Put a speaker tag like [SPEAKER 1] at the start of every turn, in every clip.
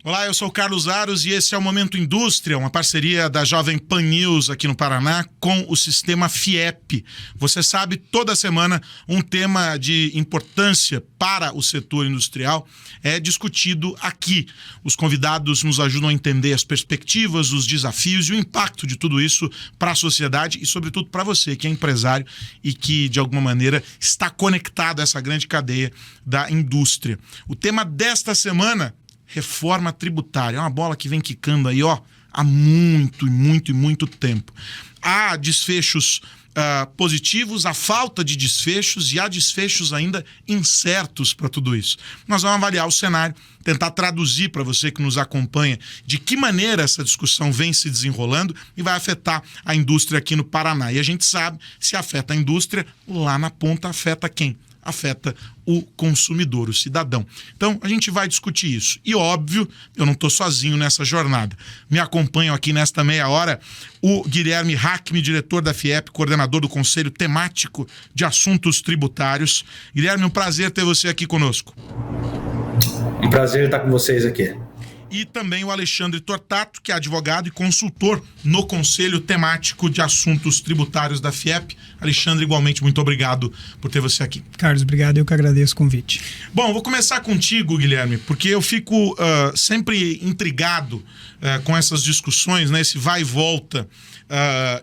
[SPEAKER 1] Olá, eu sou o Carlos Aros e esse é o Momento Indústria, uma parceria da Jovem Pan News aqui no Paraná com o sistema FIEP. Você sabe, toda semana um tema de importância para o setor industrial é discutido aqui. Os convidados nos ajudam a entender as perspectivas, os desafios e o impacto de tudo isso para a sociedade e, sobretudo, para você que é empresário e que, de alguma maneira, está conectado a essa grande cadeia da indústria. O tema desta semana: reforma tributária. É uma bola que vem quicando aí, há muito tempo. Há desfechos positivos, há falta de desfechos e há desfechos ainda incertos para tudo isso. Nós vamos avaliar o cenário, tentar traduzir para você que nos acompanha de que maneira essa discussão vem se desenrolando e vai afetar a indústria aqui no Paraná. E a gente sabe, se afeta a indústria, lá na ponta afeta quem? Afeta o consumidor, o cidadão. Então, a gente vai discutir isso. E, óbvio, eu não estou sozinho nessa jornada. Me acompanham aqui nesta meia hora o Guilherme Hackme, diretor da FIEP, coordenador do Conselho Temático de Assuntos Tributários. Guilherme, um prazer ter você aqui conosco.
[SPEAKER 2] Um prazer estar com vocês aqui.
[SPEAKER 1] E também o Alexandre Tortato, que é advogado e consultor no Conselho Temático de Assuntos Tributários da FIEP. Alexandre, igualmente, muito obrigado por ter você aqui.
[SPEAKER 3] Carlos, obrigado. Eu que agradeço o convite.
[SPEAKER 1] Bom, vou começar contigo, Guilherme, porque eu fico sempre intrigado com essas discussões, né, esse vai e volta.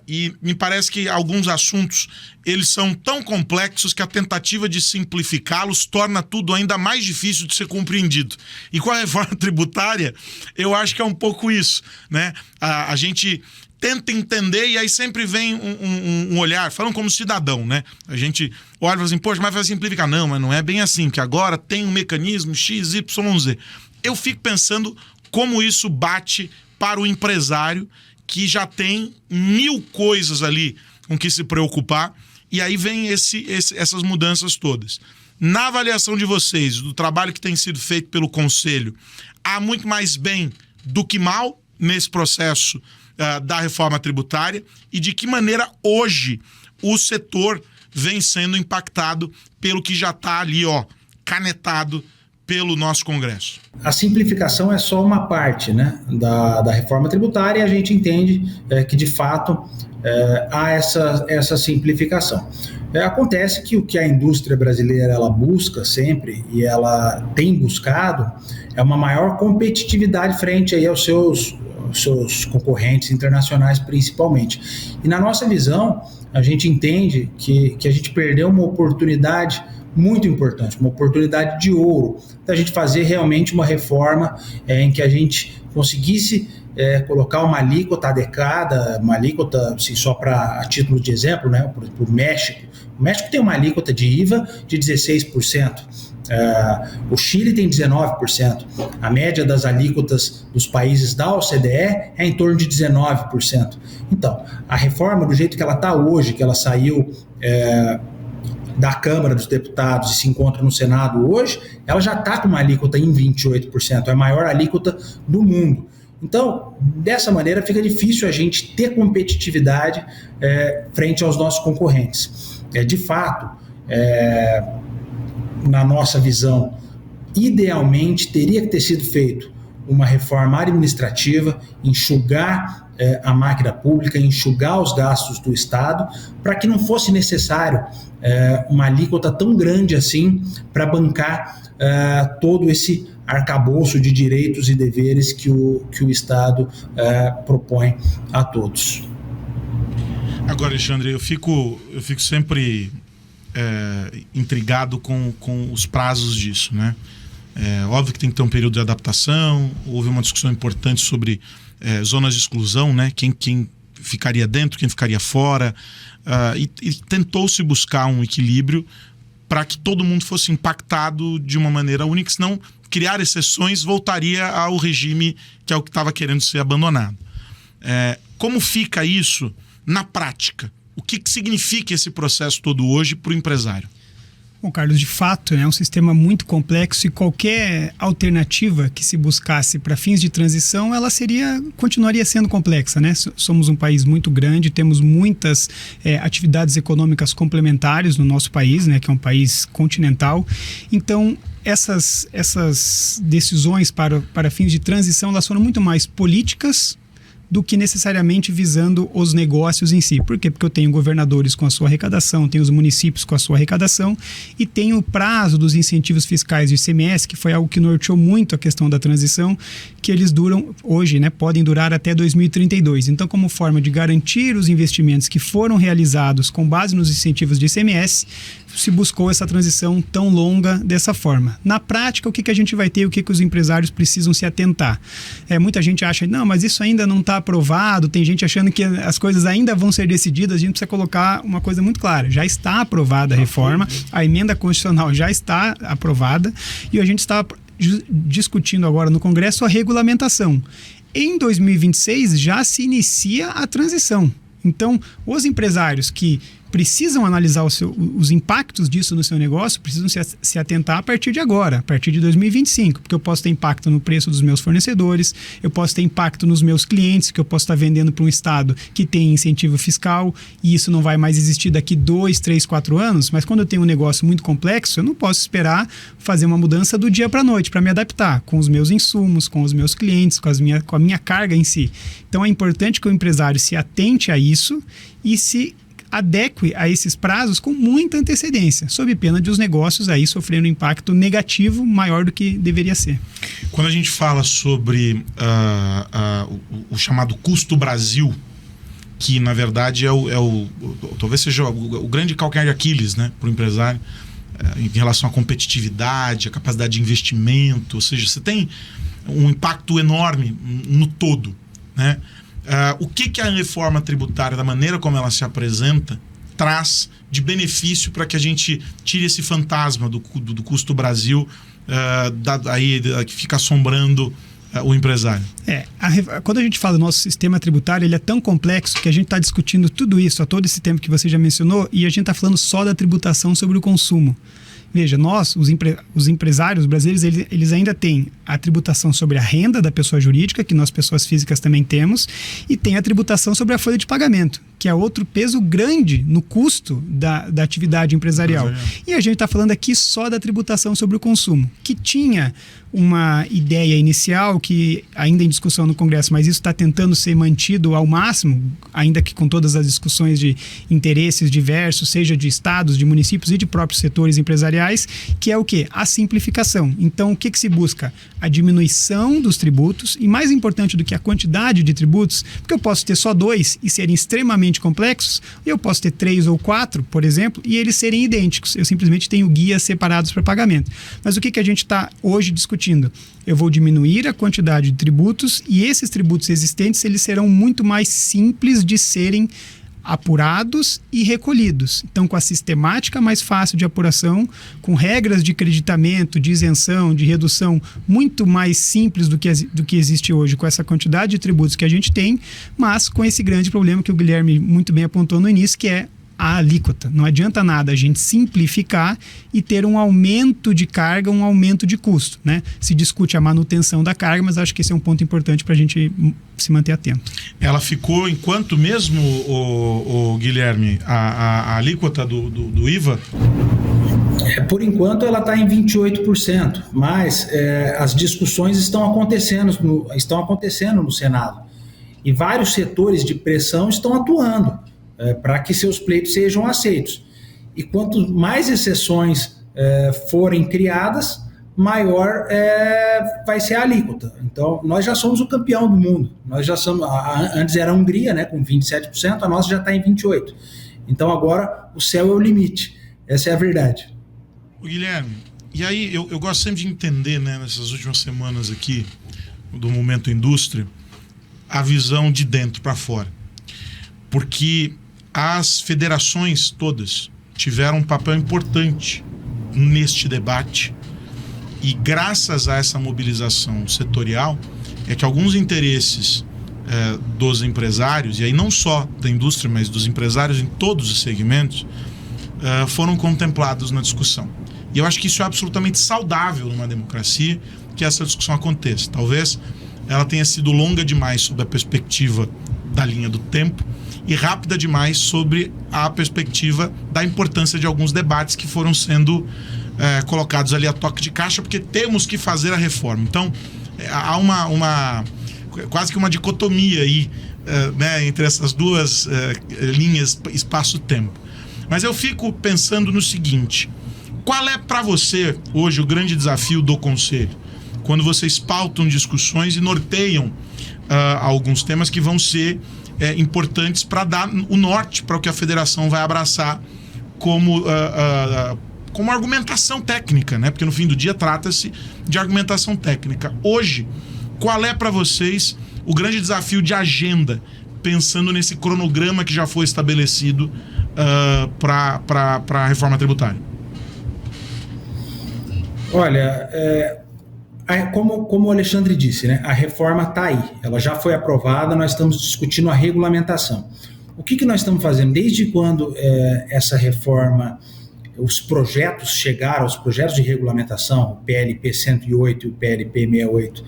[SPEAKER 1] E me parece que alguns assuntos eles são tão complexos que a tentativa de simplificá-los torna tudo ainda mais difícil de ser compreendido. E com a reforma tributária, eu acho que é um pouco isso, né? A gente tenta entender e aí sempre vem um olhar, falando como cidadão, né? A gente olha e fala assim, poxa, mas vai simplificar. Não, mas não é bem assim, que agora tem um mecanismo X, Y, Z. Eu fico pensando como isso bate para o empresário que já tem 1000 coisas ali com que se preocupar, e aí vem essas mudanças todas. Na avaliação de vocês, do trabalho que tem sido feito pelo Conselho, há muito mais bem do que mal nesse processo da reforma tributária, e de que maneira hoje o setor vem sendo impactado pelo que já está ali, canetado pelo nosso Congresso?
[SPEAKER 2] A simplificação é só uma parte, né, da reforma tributária, e a gente entende que, de fato, há essa simplificação. Acontece que o que a indústria brasileira ela busca sempre, e ela tem buscado, é uma maior competitividade frente aí aos seus concorrentes internacionais, principalmente. E na nossa visão, a gente entende que a gente perdeu uma oportunidade muito importante, uma oportunidade de ouro, da gente fazer realmente uma reforma em que a gente conseguisse colocar uma alíquota adequada, uma alíquota, assim, só a título de exemplo, né, para o México. O México tem uma alíquota de IVA de 16%, o Chile tem 19%, a média das alíquotas dos países da OCDE é em torno de 19%. Então, a reforma, do jeito que ela está hoje, que ela saiu da Câmara dos Deputados e se encontra no Senado hoje, ela já está com uma alíquota em 28%, é a maior alíquota do mundo. Então, dessa maneira, fica difícil a gente ter competitividade frente aos nossos concorrentes. De fato, na nossa visão, idealmente teria que ter sido feito uma reforma administrativa, enxugar a máquina pública, enxugar os gastos do Estado, para que não fosse necessário uma alíquota tão grande assim para bancar todo esse arcabouço de direitos e deveres que o Estado propõe a todos.
[SPEAKER 1] Agora, Alexandre, eu fico sempre intrigado com os prazos disso, né? Óbvio que tem que ter um período de adaptação. Houve uma discussão importante sobre zonas de exclusão, né? Quem ficaria dentro, quem ficaria fora, e tentou-se buscar um equilíbrio para que todo mundo fosse impactado de uma maneira única, senão criar exceções voltaria ao regime que é o que estava querendo ser abandonado. Como fica isso na prática? O que significa esse processo todo hoje para o empresário?
[SPEAKER 3] Bom, Carlos, de fato, é um sistema muito complexo e qualquer alternativa que se buscasse para fins de transição, ela continuaria sendo complexa, né? Somos um país muito grande, temos muitas atividades econômicas complementares no nosso país, né? Que é um país continental. Então, essas decisões para fins de transição, elas foram muito mais políticas do que necessariamente visando os negócios em si. Por quê? Porque eu tenho governadores com a sua arrecadação, tenho os municípios com a sua arrecadação e tenho o prazo dos incentivos fiscais do ICMS, que foi algo que norteou muito a questão da transição, que eles duram hoje, né, podem durar até 2032. Então, como forma de garantir os investimentos que foram realizados com base nos incentivos de ICMS, se buscou essa transição tão longa dessa forma. Na prática, o que a gente vai ter e o que os empresários precisam se atentar? Muita gente acha, não, mas isso ainda não está aprovado, tem gente achando que as coisas ainda vão ser decididas. A gente precisa colocar uma coisa muito clara, já está aprovada a reforma, a emenda constitucional já está aprovada e a gente está discutindo agora no Congresso a regulamentação. Em 2026 já se inicia a transição. Então, os empresários que precisam analisar os impactos disso no seu negócio, precisam se atentar a partir de agora, a partir de 2025, porque eu posso ter impacto no preço dos meus fornecedores, eu posso ter impacto nos meus clientes, que eu posso estar vendendo para um estado que tem incentivo fiscal, e isso não vai mais existir daqui 2, 3, 4 anos, mas quando eu tenho um negócio muito complexo, eu não posso esperar fazer uma mudança do dia para a noite, para me adaptar com os meus insumos, com os meus clientes, com a minha carga em si. Então é importante que o empresário se atente a isso e se adeque a esses prazos com muita antecedência, sob pena de os negócios aí sofrendo um impacto negativo maior do que deveria ser.
[SPEAKER 1] Quando a gente fala sobre o chamado custo Brasil, que na verdade talvez seja o grande calcanhar de Aquiles, né, para o empresário, em relação à competitividade, à capacidade de investimento, ou seja, você tem um impacto enorme no todo, né? O que a reforma tributária, da maneira como ela se apresenta, traz de benefício para que a gente tire esse fantasma do custo Brasil que fica assombrando o empresário?
[SPEAKER 3] Quando a gente fala do nosso sistema tributário, ele é tão complexo que a gente está discutindo tudo isso há todo esse tempo que você já mencionou e a gente está falando só da tributação sobre o consumo. Veja, os empresários brasileiros, eles ainda têm a tributação sobre a renda da pessoa jurídica, que nós, pessoas físicas, também temos, e tem a tributação sobre a folha de pagamento, que é outro peso grande no custo da atividade empresarial. E a gente está falando aqui só da tributação sobre o consumo, que tinha uma ideia inicial, que ainda em discussão no Congresso, mas isso está tentando ser mantido ao máximo, ainda que com todas as discussões de interesses diversos, seja de estados, de municípios e de próprios setores empresariais, que é o quê? A simplificação. Então, o que se busca? A diminuição dos tributos, e mais importante do que a quantidade de tributos, porque eu posso ter só 2 e serem extremamente complexos, e eu posso ter 3 ou 4, por exemplo, e eles serem idênticos. Eu simplesmente tenho guias separados para pagamento. Mas o que a gente está hoje discutindo? Eu vou diminuir a quantidade de tributos e esses tributos existentes, eles serão muito mais simples de serem apurados e recolhidos. Então, com a sistemática mais fácil de apuração, com regras de creditamento, de isenção, de redução muito mais simples do que existe hoje, com essa quantidade de tributos que a gente tem, mas com esse grande problema que o Guilherme muito bem apontou no início, que é a alíquota. Não adianta nada a gente simplificar e ter um aumento de carga, um aumento de custo, né? Se discute a manutenção da carga, mas acho que esse é um ponto importante para a gente se manter atento. Ela ficou em quanto mesmo, o Guilherme, a alíquota do IVA?
[SPEAKER 2] Por enquanto ela está em 28%, mas as discussões estão acontecendo no Senado e vários setores de pressão estão atuando para que seus pleitos sejam aceitos. E quanto mais exceções forem criadas, maior vai ser a alíquota. Então, nós já somos o campeão do mundo. Nós já somos, antes era a Hungria, né, com 27%, a nossa já está em 28%. Então, agora, o céu é o limite. Essa é a verdade.
[SPEAKER 1] Guilherme, e aí eu gosto sempre de entender, né, nessas últimas semanas aqui, do Momento Indústria, a visão de dentro para fora. Porque as federações todas tiveram um papel importante neste debate e graças a essa mobilização setorial é que alguns interesses dos empresários, e aí não só da indústria, mas dos empresários em todos os segmentos, foram contemplados na discussão. E eu acho que isso é absolutamente saudável numa democracia, que essa discussão aconteça. Talvez ela tenha sido longa demais sob a perspectiva da linha do tempo e rápida demais sobre a perspectiva da importância de alguns debates que foram sendo colocados ali a toque de caixa, porque temos que fazer a reforma. Então, há quase que uma dicotomia aí, né, entre essas duas linhas espaço-tempo. Mas eu fico pensando no seguinte: qual é para você hoje o grande desafio do Conselho? Quando vocês pautam discussões e norteiam alguns temas que vão ser importantes para dar o norte para o que a federação vai abraçar como argumentação técnica, né? Porque no fim do dia trata-se de argumentação técnica. Hoje, qual é para vocês o grande desafio de agenda, pensando nesse cronograma que já foi estabelecido para a reforma tributária?
[SPEAKER 2] Olha, como o Alexandre disse, né, a reforma está aí, ela já foi aprovada, nós estamos discutindo a regulamentação. O que nós estamos fazendo? Desde quando essa reforma, os projetos chegaram, os projetos de regulamentação, o PLP 108 e o PLP 68,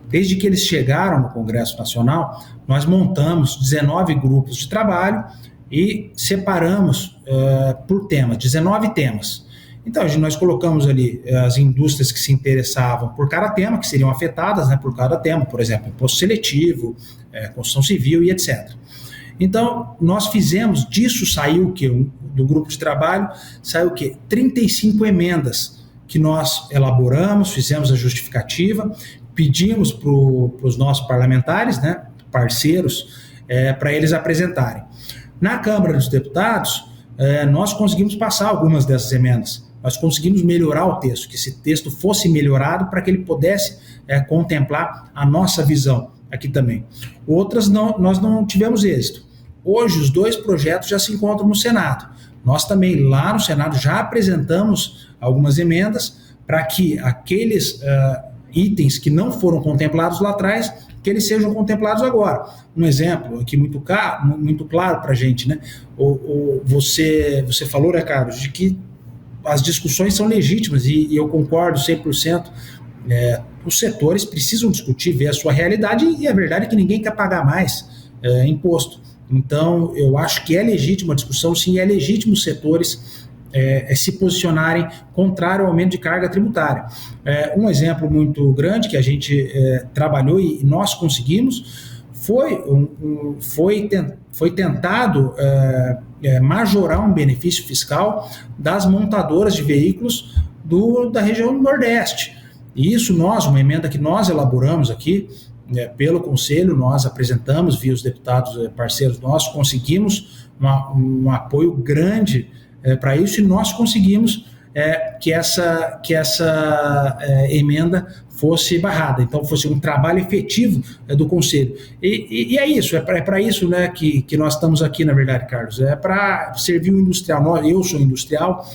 [SPEAKER 2] desde que eles chegaram no Congresso Nacional, nós montamos 19 grupos de trabalho e separamos por temas, 19 temas. Então, nós colocamos ali as indústrias que se interessavam por cada tema, que seriam afetadas, né, por cada tema, por exemplo, imposto seletivo, construção civil e etc. Então, nós fizemos, disso saiu o quê? Do grupo de trabalho, saiu o quê? 35 emendas que nós elaboramos, fizemos a justificativa, pedimos para os nossos parlamentares, né, parceiros, para eles apresentarem. Na Câmara dos Deputados, nós conseguimos passar algumas dessas emendas. Nós conseguimos melhorar o texto, que esse texto fosse melhorado para que ele pudesse contemplar a nossa visão aqui também. Outras nós não tivemos êxito. Hoje os 2 projetos já se encontram no Senado. Nós também lá no Senado já apresentamos algumas emendas para que aqueles itens que não foram contemplados lá atrás, que eles sejam contemplados agora. Um exemplo aqui muito claro para a gente, né? Você falou, né, Carlos, de que as discussões são legítimas e eu concordo 100%. Os setores precisam discutir, ver a sua realidade, e a verdade é que ninguém quer pagar mais imposto. Então, eu acho que é legítima a discussão, sim, é legítimo os setores se posicionarem contrário ao aumento de carga tributária. Um exemplo muito grande que a gente trabalhou e nós conseguimos foi tentado majorar um benefício fiscal das montadoras de veículos da região do Nordeste. E isso uma emenda que nós elaboramos aqui, pelo Conselho, nós apresentamos via os deputados parceiros nossos, conseguimos um apoio grande para isso, e nós conseguimos que essa emenda fosse barrada, então fosse um trabalho efetivo do Conselho. E é isso, é para isso, né, que nós estamos aqui, na verdade, Carlos, é para servir o industrial. Eu sou industrial,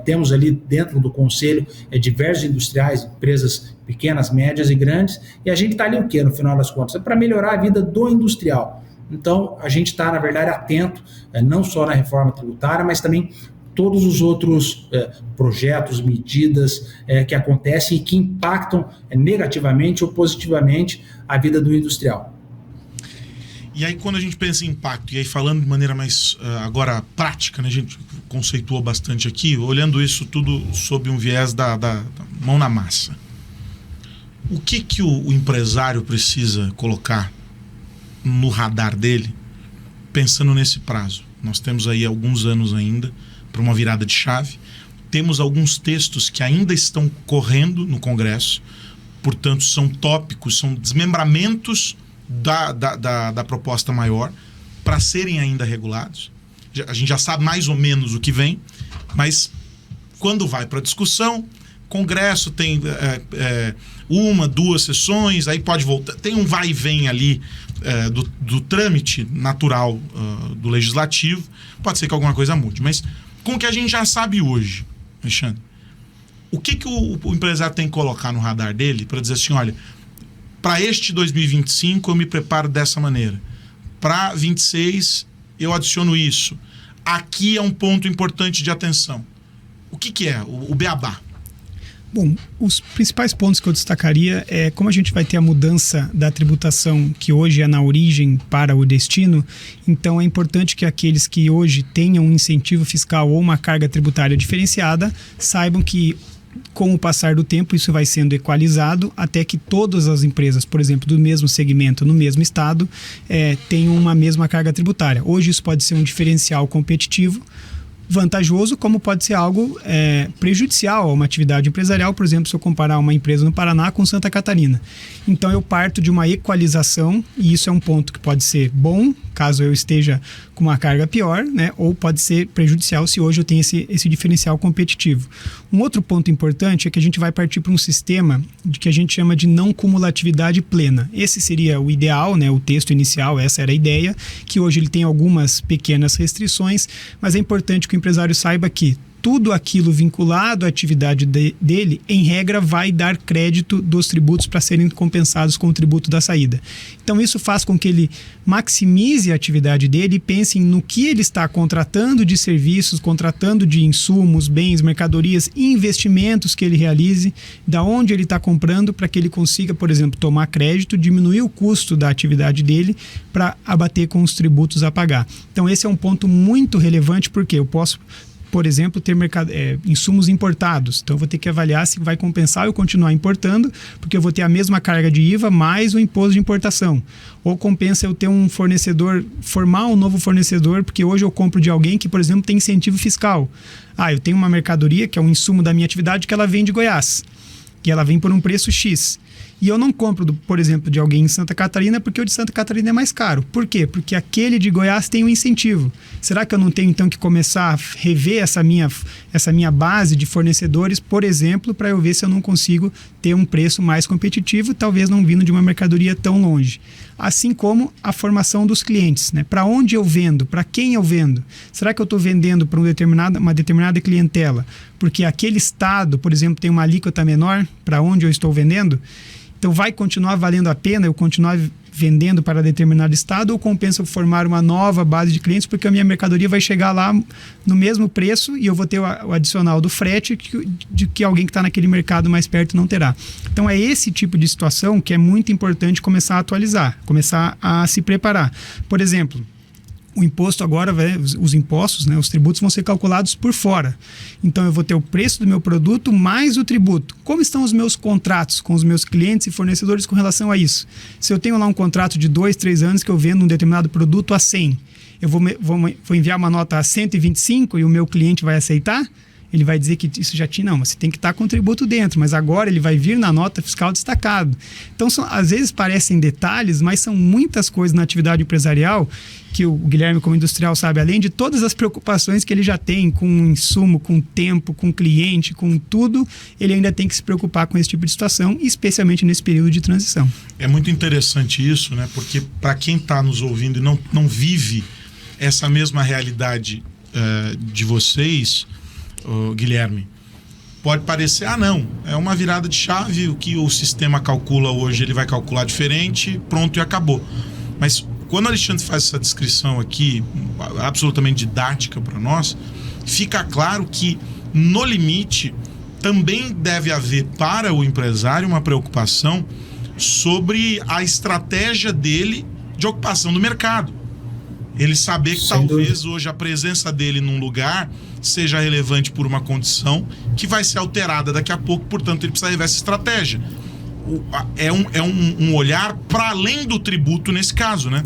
[SPEAKER 2] temos ali dentro do Conselho diversos industriais, empresas pequenas, médias e grandes, e a gente está ali o quê, no final das contas? É para melhorar a vida do industrial. Então, a gente está, na verdade, atento, não só na reforma tributária, mas também todos os outros projetos, medidas que acontecem e que impactam negativamente ou positivamente a vida do industrial.
[SPEAKER 1] E aí, quando a gente pensa em impacto, e aí falando de maneira mais agora prática, né, a gente conceituou bastante aqui, olhando isso tudo sob um viés da mão na massa. O que o empresário precisa colocar no radar dele, pensando nesse prazo? Nós temos aí alguns anos ainda para uma virada de chave. Temos alguns textos que ainda estão correndo no Congresso, portanto são tópicos, são desmembramentos da proposta maior para serem ainda regulados. A gente já sabe mais ou menos o que vem, mas quando vai para a discussão, Congresso tem 1, 2 sessões, aí pode voltar, tem um vai e vem ali do trâmite natural do legislativo, pode ser que alguma coisa mude, mas com o que a gente já sabe hoje, Alexandre, o que o empresário tem que colocar no radar dele para dizer assim, olha, para este 2025 eu me preparo dessa maneira, para 26 eu adiciono isso, aqui é um ponto importante de atenção? O que é o beabá?
[SPEAKER 3] Bom, os principais pontos que eu destacaria é como a gente vai ter a mudança da tributação que hoje é na origem para o destino. Então é importante que aqueles que hoje tenham um incentivo fiscal ou uma carga tributária diferenciada saibam que com o passar do tempo isso vai sendo equalizado até que todas as empresas, por exemplo, do mesmo segmento, no mesmo estado, tenham uma mesma carga tributária. Hoje isso pode ser um diferencial competitivo vantajoso, como pode ser algo prejudicial a uma atividade empresarial, por exemplo, se eu comparar uma empresa no Paraná com Santa Catarina. Então eu parto de uma equalização e isso é um ponto que pode ser bom, caso eu esteja com uma carga pior, né? Ou pode ser prejudicial se hoje eu tenho esse diferencial competitivo. Um outro ponto importante é que a gente vai partir para um sistema que a gente chama de não cumulatividade plena. Esse seria o ideal, né? O texto inicial, essa era a ideia, que hoje ele tem algumas pequenas restrições, mas é importante que o empresário saiba que tudo aquilo vinculado à atividade dele, em regra, vai dar crédito dos tributos para serem compensados com o tributo da saída. Então isso faz com que ele maximize a atividade dele e pense no que ele está contratando de serviços, contratando de insumos, bens, mercadorias e investimentos que ele realize, da onde ele está comprando, para que ele consiga, por exemplo, tomar crédito, diminuir o custo da atividade dele para abater com os tributos a pagar. Então esse é um ponto muito relevante, porque eu posso, por exemplo, ter insumos importados. Então, eu vou ter que avaliar se vai compensar eu continuar importando, porque eu vou ter a mesma carga de IVA mais o imposto de importação. Ou compensa eu ter um fornecedor, formar um novo fornecedor, porque hoje eu compro de alguém que, por exemplo, tem incentivo fiscal. Eu tenho uma mercadoria, que é um insumo da minha atividade, que ela vem de Goiás, que ela vem por um preço X. E eu não compro, por exemplo, de alguém em Santa Catarina porque o de Santa Catarina é mais caro. Por quê? Porque aquele de Goiás tem um incentivo. Será que eu não tenho, então, que começar a rever essa minha base de fornecedores, por exemplo, para eu ver se eu não consigo ter um preço mais competitivo, talvez não vindo de uma mercadoria tão longe? Assim como a formação dos clientes, né? Para onde eu vendo? Para quem eu vendo? Será que eu estou vendendo para uma determinada clientela porque aquele estado, por exemplo, tem uma alíquota menor para onde eu estou vendendo? Então vai continuar valendo a pena eu continuar vendendo para determinado estado, ou compensa eu formar uma nova base de clientes porque a minha mercadoria vai chegar lá no mesmo preço e eu vou ter o adicional do frete que alguém que está naquele mercado mais perto não terá. Então é esse tipo de situação que é muito importante começar a atualizar, começar a se preparar. Por exemplo, o imposto agora, os impostos, né, os tributos vão ser calculados por fora. Então eu vou ter o preço do meu produto mais o tributo. Como estão os meus contratos com os meus clientes e fornecedores com relação a isso? Se eu tenho lá um contrato de 2, 3 anos que eu vendo um determinado produto a 100, eu vou enviar uma nota a 125 e o meu cliente vai aceitar? Ele vai dizer que isso já tinha, não, mas você tem que estar com o tributo dentro, mas agora ele vai vir na nota fiscal destacado. Então, às vezes parecem detalhes, mas são muitas coisas na atividade empresarial que o Guilherme, como industrial, sabe, além de todas as preocupações que ele já tem com o insumo, com o tempo, com o cliente, com tudo, ele ainda tem que se preocupar com esse tipo de situação, especialmente nesse período de transição.
[SPEAKER 1] É muito interessante isso, né? Porque para quem está nos ouvindo e não vive essa mesma realidade de vocês, Guilherme, pode parecer, não, é uma virada de chave, o que o sistema calcula hoje ele vai calcular diferente, pronto e acabou. Mas quando o Alexandre faz essa descrição aqui, absolutamente didática para nós, fica claro que no limite também deve haver para o empresário uma preocupação sobre a estratégia dele de ocupação do mercado. Ele saber que talvez hoje a presença dele num lugar seja relevante por uma condição que vai ser alterada daqui a pouco, portanto ele precisa rever essa estratégia. É um olhar para além do tributo nesse caso, né?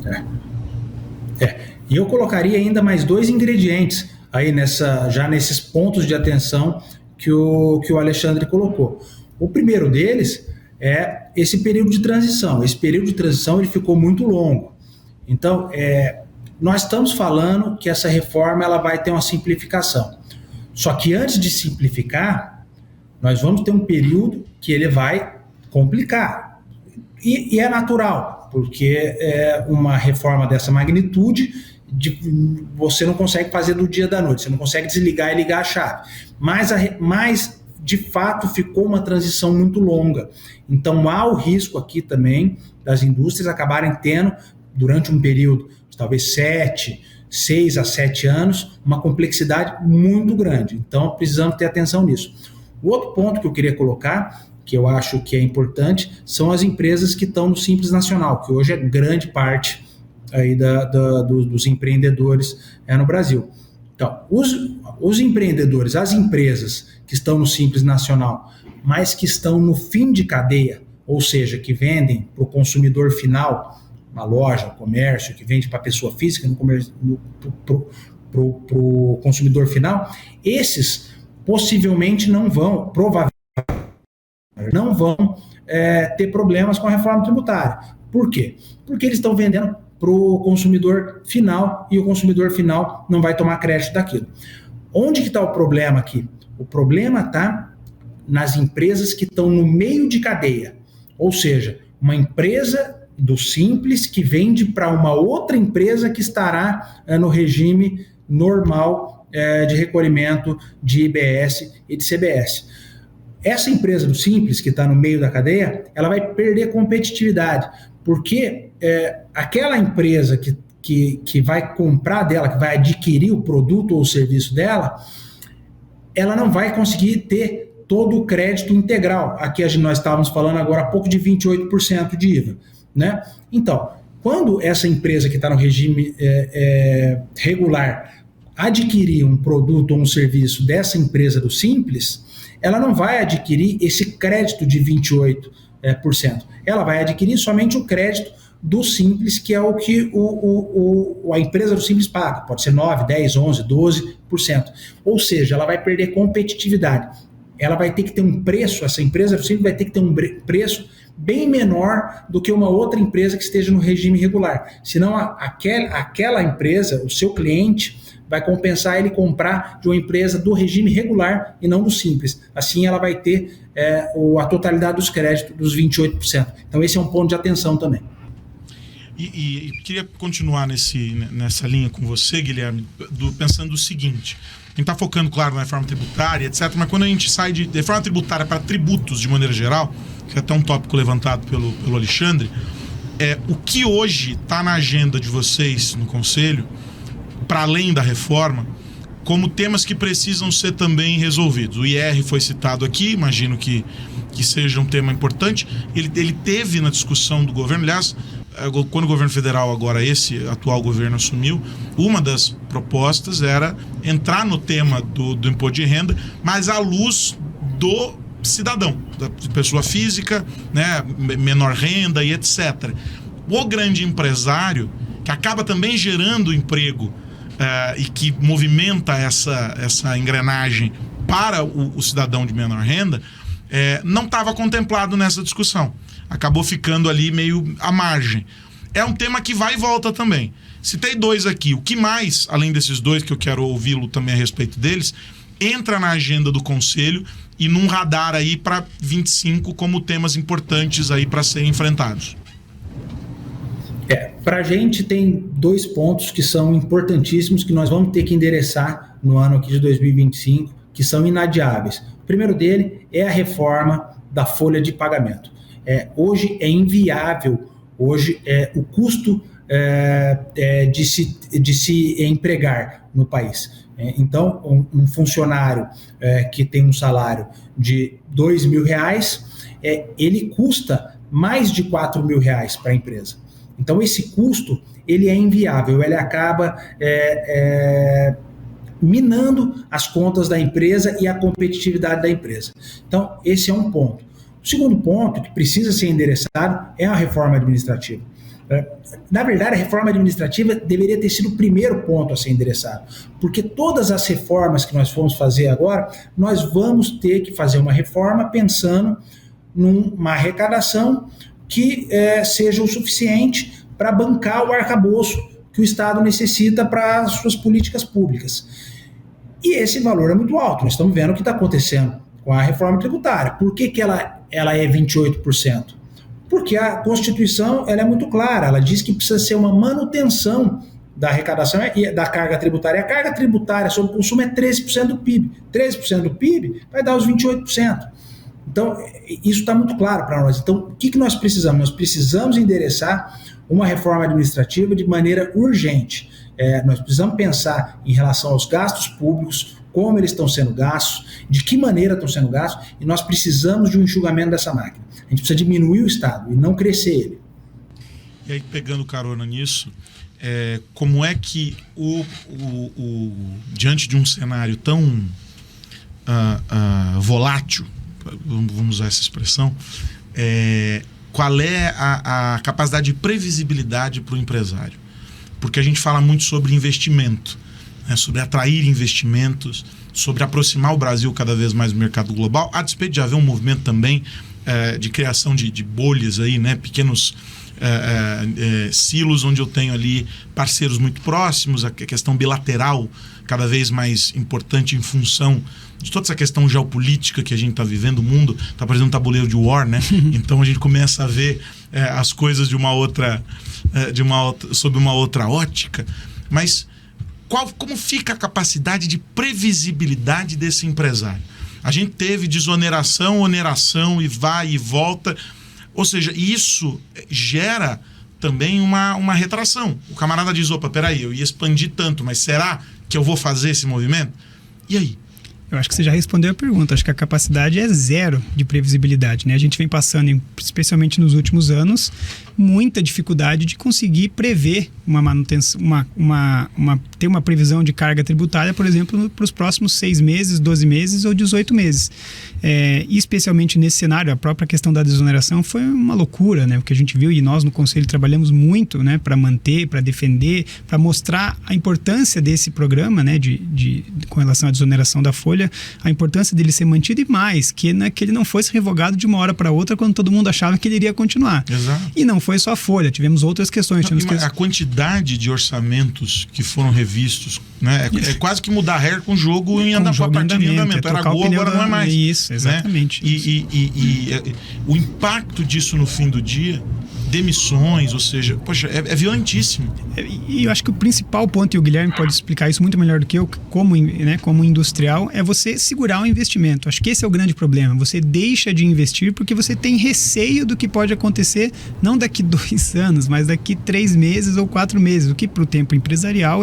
[SPEAKER 2] E eu colocaria ainda mais 2 ingredientes aí já nesses pontos de atenção que o Alexandre colocou. O primeiro deles é esse período de transição. Esse período de transição ele ficou muito longo. Então, nós estamos falando que essa reforma ela vai ter uma simplificação. Só que antes de simplificar, nós vamos ter um período que ele vai complicar. E é natural, porque uma reforma dessa magnitude, você não consegue fazer do dia da noite, você não consegue desligar e ligar a chave. Mas de fato, ficou uma transição muito longa. Então, há o risco aqui também das indústrias acabarem tendo, durante um período de talvez 7, 6 a 7 anos, uma complexidade muito grande. Então, precisamos ter atenção nisso. O outro ponto que eu queria colocar, que eu acho que é importante, são as empresas que estão no Simples Nacional, que hoje é grande parte aí dos empreendedores no Brasil. Então, os empreendedores, as empresas que estão no Simples Nacional, mas que estão no fim de cadeia, ou seja, que vendem para o consumidor final, uma loja, um comércio, que vende para a pessoa física, para o consumidor final, esses possivelmente provavelmente não vão ter problemas com a reforma tributária. Por quê? Porque eles estão vendendo para o consumidor final e o consumidor final não vai tomar crédito daquilo. Onde que está o problema aqui? O problema está nas empresas que estão no meio de cadeia, ou seja, uma empresa do Simples que vende para uma outra empresa que estará no regime normal de recolhimento de IBS e de CBS. Essa empresa do Simples, que está no meio da cadeia, ela vai perder competitividade, porque aquela empresa que vai comprar dela, que vai adquirir o produto ou o serviço dela, ela não vai conseguir ter todo o crédito integral. Aqui nós estávamos falando agora há pouco de 28% de IVA. Né? Então, quando essa empresa que está no regime regular adquirir um produto ou um serviço dessa empresa do Simples, ela não vai adquirir esse crédito de 28%. Ela vai adquirir somente o crédito do Simples, que é o que a empresa do Simples paga. Pode ser 9%, 10%, 11%, 12%. Ou seja, ela vai perder competitividade. Ela vai ter que ter um preço, essa empresa do Simples vai ter que ter um preço bem menor do que uma outra empresa que esteja no regime regular. Senão aquela empresa, o seu cliente, vai compensar ele comprar de uma empresa do regime regular e não do Simples. Assim ela vai ter a totalidade dos créditos dos 28%. Então esse é um ponto de atenção também.
[SPEAKER 1] E queria continuar nessa linha com você, Guilherme, pensando o seguinte: a gente está focando, claro, na reforma tributária, etc., mas quando a gente sai de reforma tributária para tributos de maneira geral, que é até um tópico levantado pelo Alexandre, o que hoje está na agenda de vocês no Conselho, para além da reforma, como temas que precisam ser também resolvidos? O IR foi citado aqui, imagino que seja um tema importante. Ele teve na discussão do governo, aliás, quando o governo federal, agora esse atual governo assumiu, uma das propostas era entrar no tema do imposto de renda, mas à luz do cidadão, da pessoa física, né, menor renda e etc. O grande empresário, que acaba também gerando emprego e que movimenta essa engrenagem para o cidadão de menor renda, não estava contemplado nessa discussão. Acabou ficando ali meio à margem. É um tema que vai e volta também. Citei dois aqui. O que mais, além desses dois, que eu quero ouvi-lo também a respeito deles, entra na agenda do Conselho e num radar aí para 25 como temas importantes aí para serem enfrentados?
[SPEAKER 2] Para a gente tem dois pontos que são importantíssimos, que nós vamos ter que endereçar no ano aqui de 2025, que são inadiáveis. O primeiro dele é a reforma da folha de pagamento. Hoje é inviável, o custo de se empregar no país. Então, um funcionário que tem um salário de R$2.000, ele custa mais de R$4.000 para a empresa. Então, esse custo ele é inviável, ele acaba minando as contas da empresa e a competitividade da empresa. Então, esse é um ponto. O segundo ponto que precisa ser endereçado é a reforma administrativa. Na verdade, a reforma administrativa deveria ter sido o primeiro ponto a ser endereçado, porque todas as reformas que nós formos fazer agora, nós vamos ter que fazer uma reforma pensando numa arrecadação que seja o suficiente para bancar o arcabouço que o Estado necessita para as suas políticas públicas. E esse valor é muito alto. Nós estamos vendo o que está acontecendo com a reforma tributária. Por que ela é 28%? Porque a Constituição ela é muito clara. Ela diz que precisa ser uma manutenção da arrecadação e da carga tributária. A carga tributária sobre o consumo é 13% do PIB. 13% do PIB vai dar os 28%. Então, isso está muito claro para nós. Então, o que nós precisamos? Nós precisamos endereçar uma reforma administrativa de maneira urgente. Nós precisamos pensar em relação aos gastos públicos, como eles estão sendo gastos, de que maneira estão sendo gastos, e nós precisamos de um enxugamento dessa máquina. A gente precisa diminuir o Estado e não crescer ele.
[SPEAKER 1] E aí, pegando carona nisso, como é que diante de um cenário tão volátil, vamos usar essa expressão, qual é a capacidade de previsibilidade para o empresário? Porque a gente fala muito sobre investimento, né, sobre atrair investimentos, sobre aproximar o Brasil cada vez mais do mercado global, a despeito de haver um movimento também de criação de bolhas aí, né, pequenos silos onde eu tenho ali parceiros muito próximos, a questão bilateral cada vez mais importante em função de toda essa questão geopolítica que a gente está vivendo. O mundo está parecendo um tabuleiro de war, né? Então a gente começa a ver as coisas sob uma outra ótica. Mas como fica a capacidade de previsibilidade desse empresário? A gente teve desoneração, oneração e vai e volta. Ou seja, isso gera também uma retração. O camarada diz, opa, peraí, eu ia expandir tanto, mas será que eu vou fazer esse movimento? E aí?
[SPEAKER 3] Eu acho que você já respondeu a pergunta. Acho que a capacidade é zero de previsibilidade, né? A gente vem passando, especialmente nos últimos anos, muita dificuldade de conseguir prever uma manutenção, ter uma previsão de carga tributária, por exemplo, para os próximos 6 meses, 12 meses ou 18 meses. E especialmente nesse cenário, a própria questão da desoneração foi uma loucura, né? O que a gente viu, e nós no Conselho trabalhamos muito, né, para manter, para defender, para mostrar a importância desse programa, né, com relação à desoneração da folha, a importância dele ser mantido, e mais, que ele não fosse revogado de uma hora para outra quando todo mundo achava que ele iria continuar.
[SPEAKER 1] Exato.
[SPEAKER 3] E não foi só a folha, tivemos outras questões.
[SPEAKER 1] A quantidade de orçamentos que foram revistos, né, é quase que mudar a regra com o jogo em andamento. Era gol, agora não é mais.
[SPEAKER 3] Isso, exatamente.
[SPEAKER 1] Né? E o impacto disso no fim do dia, demissões, ou seja, poxa, é violentíssimo.
[SPEAKER 3] E eu acho que o principal ponto, e o Guilherme pode explicar isso muito melhor do que eu, como industrial, é você segurar o investimento. Acho que esse é o grande problema. Você deixa de investir porque você tem receio do que pode acontecer, não daqui 2 anos, mas daqui 3 meses ou 4 meses, o que para o tempo empresarial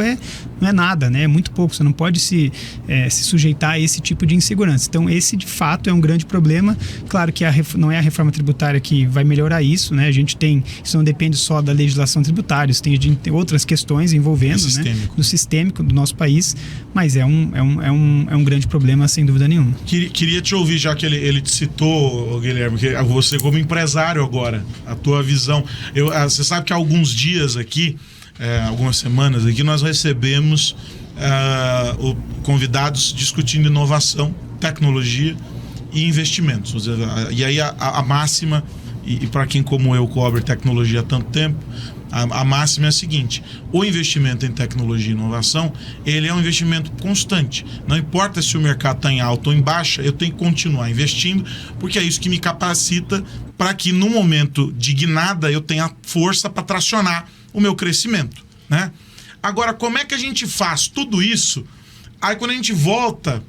[SPEAKER 3] não é nada, né? É muito pouco. Você não pode se sujeitar a esse tipo de insegurança. Então, esse de fato é um grande problema. Claro que não é a reforma tributária que vai melhorar isso, né? Isso não depende só da legislação tributária, a gente tem outras questões envolvendo, do sistêmico do nosso país, mas é um grande problema, sem dúvida nenhuma.
[SPEAKER 1] Queria te ouvir, já que ele te citou, Guilherme, que você como empresário agora, a tua visão. Você sabe que há alguns dias aqui, algumas semanas aqui, nós recebemos convidados discutindo inovação, tecnologia e investimentos. E aí a máxima, e para quem como eu cobre tecnologia há tanto tempo, a máxima é a seguinte: o investimento em tecnologia e inovação, ele é um investimento constante. Não importa se o mercado está em alta ou em baixa, eu tenho que continuar investindo, porque é isso que me capacita para que no momento de guinada eu tenha força para tracionar o meu crescimento, né? Agora, como é que a gente faz tudo isso? Aí quando a gente volta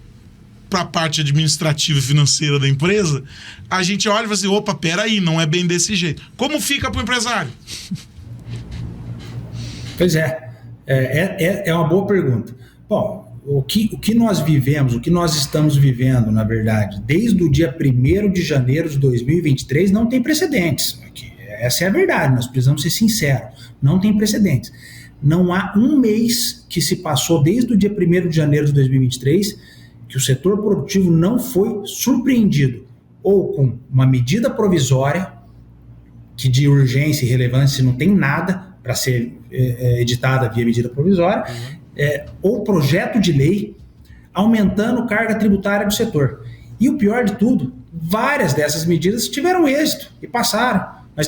[SPEAKER 1] para a parte administrativa e financeira da empresa, a gente olha e fala assim, opa, peraí, não é bem desse jeito. Como fica para o empresário?
[SPEAKER 2] Pois é uma boa pergunta. Bom, o que nós vivemos, o que nós estamos vivendo, na verdade, desde o dia 1º de janeiro de 2023, não tem precedentes. Essa é a verdade, nós precisamos ser sinceros, não tem precedentes. Não há um mês que se passou desde o dia 1º de janeiro de 2023 que o setor produtivo não foi surpreendido ou com uma medida provisória, que de urgência e relevância não tem nada para ser editada via medida provisória, ou projeto de lei aumentando carga tributária do setor. E o pior de tudo, várias dessas medidas tiveram êxito e passaram. Nós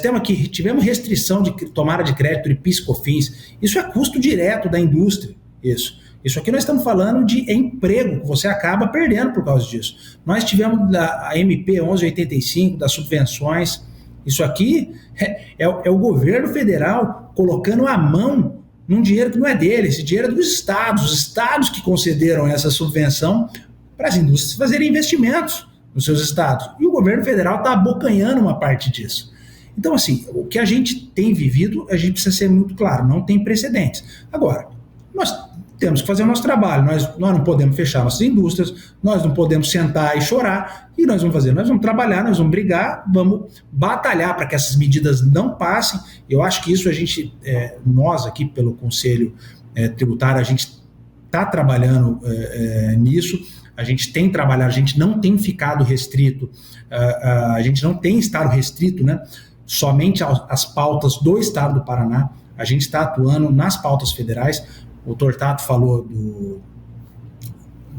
[SPEAKER 2] tivemos restrição de tomada de crédito de PIS/COFINS. Isso é custo direto da indústria. Isso aqui nós estamos falando de emprego, que você acaba perdendo por causa disso. Nós tivemos a MP 1185, das subvenções. Isso aqui é o governo federal colocando a mão num dinheiro que não é dele. Esse dinheiro é dos estados. Os estados que concederam essa subvenção para as indústrias fazerem investimentos. nos seus estados. E o governo federal está abocanhando uma parte disso. Então, assim, o que a gente tem vivido, a gente precisa ser muito claro, não tem precedentes. Agora, nós temos que fazer o nosso trabalho, nós não podemos fechar nossas indústrias, nós não podemos sentar e chorar. E nós vamos fazer? Nós vamos trabalhar, nós vamos brigar, vamos batalhar para que essas medidas não passem. Eu acho que isso nós aqui pelo Conselho Tributário, a gente está trabalhando nisso, a gente tem trabalhado, a gente não tem ficado restrito, a gente não tem estado restrito, né, somente às pautas do Estado do Paraná, a gente está atuando nas pautas federais. O Tortato falou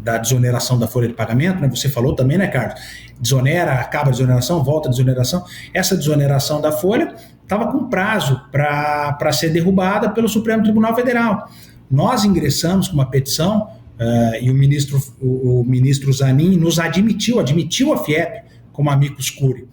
[SPEAKER 2] da desoneração da folha de pagamento, né? Você falou também, né, Carlos? Desonera, acaba a desoneração, volta a desoneração. Essa desoneração da folha estava com prazo para ser derrubada pelo Supremo Tribunal Federal. Nós ingressamos com uma petição e o ministro Zanin nos admitiu a FIEP como amicus curiae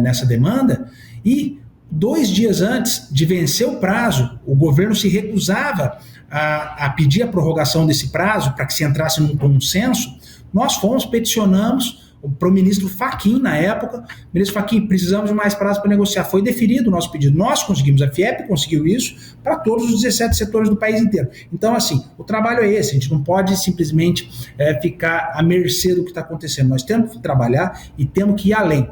[SPEAKER 2] nessa demanda, e 2 dias antes de vencer o prazo, o governo se recusava a pedir a prorrogação desse prazo para que se entrasse num consenso. Nós peticionamos para o ministro Fachin na época. Ministro Fachin, precisamos de mais prazo para negociar. Foi deferido o nosso pedido. Nós conseguimos, a FIEP conseguiu isso para todos os 17 setores do país inteiro. Então, assim, o trabalho é esse. A gente não pode simplesmente ficar à mercê do que está acontecendo. Nós temos que trabalhar e temos que ir além.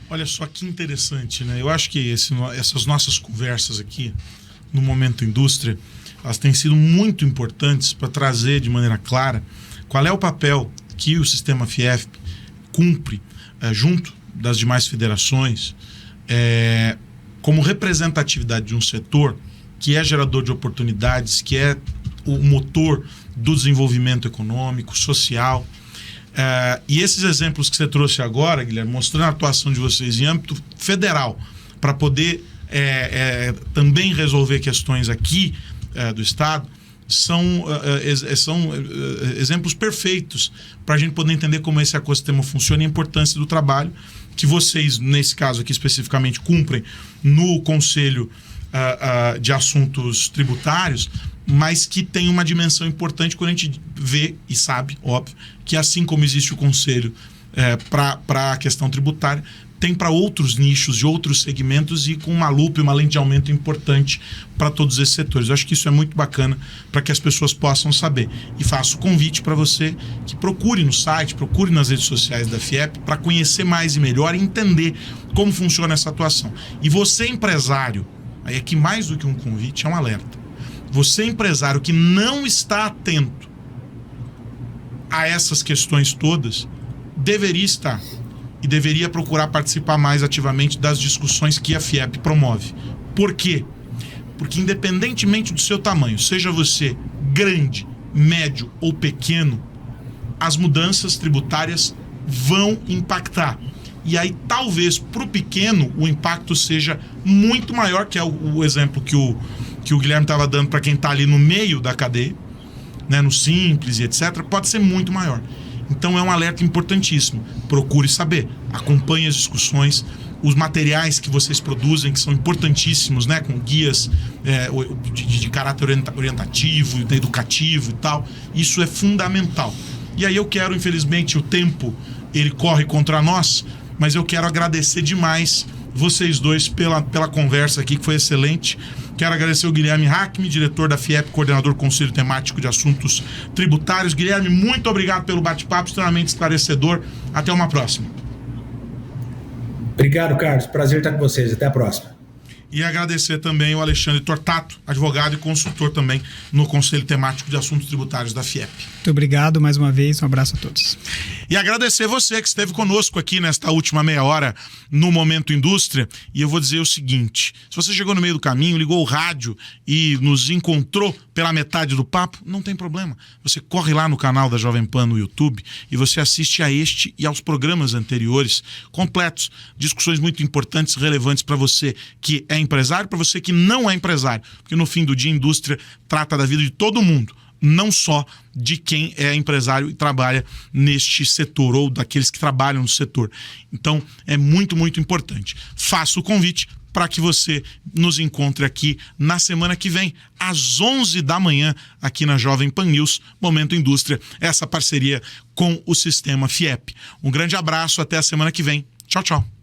[SPEAKER 1] Olha só que interessante, né? Eu acho que essas nossas conversas aqui no Momento Indústria, elas têm sido muito importantes para trazer de maneira clara qual é o papel que o sistema FIEP cumpre junto das demais federações como representatividade de um setor que é gerador de oportunidades, que é o motor do desenvolvimento econômico, social. E esses exemplos que você trouxe agora, Guilherme, mostrando a atuação de vocês em âmbito federal para poder também resolver questões aqui do Estado, são exemplos perfeitos para a gente poder entender como esse ecossistema funciona e a importância do trabalho que vocês, nesse caso aqui especificamente, cumprem no Conselho de Assuntos Tributários, mas que tem uma dimensão importante quando a gente vê e sabe, óbvio, que assim como existe o Conselho para a questão tributária, tem para outros nichos e outros segmentos e com uma lupa e uma lente de aumento importante para todos esses setores. Eu acho que isso é muito bacana para que as pessoas possam saber. E faço o convite para você que procure no site, procure nas redes sociais da FIEP para conhecer mais e melhor e entender como funciona essa atuação. E você, empresário, aí é que mais do que um convite, é um alerta. Você, empresário que não está atento a essas questões todas, deveria estar. E deveria procurar participar mais ativamente das discussões que a FIEP promove. Por quê? Porque independentemente do seu tamanho, seja você grande, médio ou pequeno, as mudanças tributárias vão impactar. E aí talvez para o pequeno o impacto seja muito maior, que é o exemplo que o Guilherme estava dando para quem está ali no meio da cadeia, né, no simples e etc., pode ser muito maior. Então é um alerta importantíssimo. Procure saber, acompanhe as discussões, os materiais que vocês produzem, que são importantíssimos, né, com guias de caráter orientativo, educativo e tal. Isso é fundamental. E aí eu quero, infelizmente, o tempo ele corre contra nós, mas eu quero agradecer demais vocês dois pela conversa aqui, que foi excelente. Quero agradecer o Guilherme Hackme, diretor da FIEP, coordenador do Conselho Temático de Assuntos Tributários. Guilherme, muito obrigado pelo bate-papo, extremamente esclarecedor. Até uma próxima.
[SPEAKER 2] Obrigado, Carlos. Prazer estar com vocês. Até a próxima.
[SPEAKER 1] E agradecer também o Alexandre Tortato, advogado e consultor também no Conselho Temático de Assuntos Tributários da FIEP.
[SPEAKER 3] Muito obrigado mais uma vez, um abraço a todos.
[SPEAKER 1] E agradecer você que esteve conosco aqui nesta última meia hora no Momento Indústria. E eu vou dizer o seguinte, se você chegou no meio do caminho, ligou o rádio e nos encontrou pela metade do papo, não tem problema. Você corre lá no canal da Jovem Pan no YouTube e você assiste a este e aos programas anteriores completos, discussões muito importantes, relevantes para você que é empresário, para você que não é empresário, porque no fim do dia a indústria trata da vida de todo mundo, não só de quem é empresário e trabalha neste setor ou daqueles que trabalham no setor. Então é muito, muito importante. Faço o convite para que você nos encontre aqui na semana que vem, às 11 da manhã, aqui na Jovem Pan News, Momento Indústria, essa parceria com o Sistema FIEP. Um grande abraço, até a semana que vem. Tchau, tchau.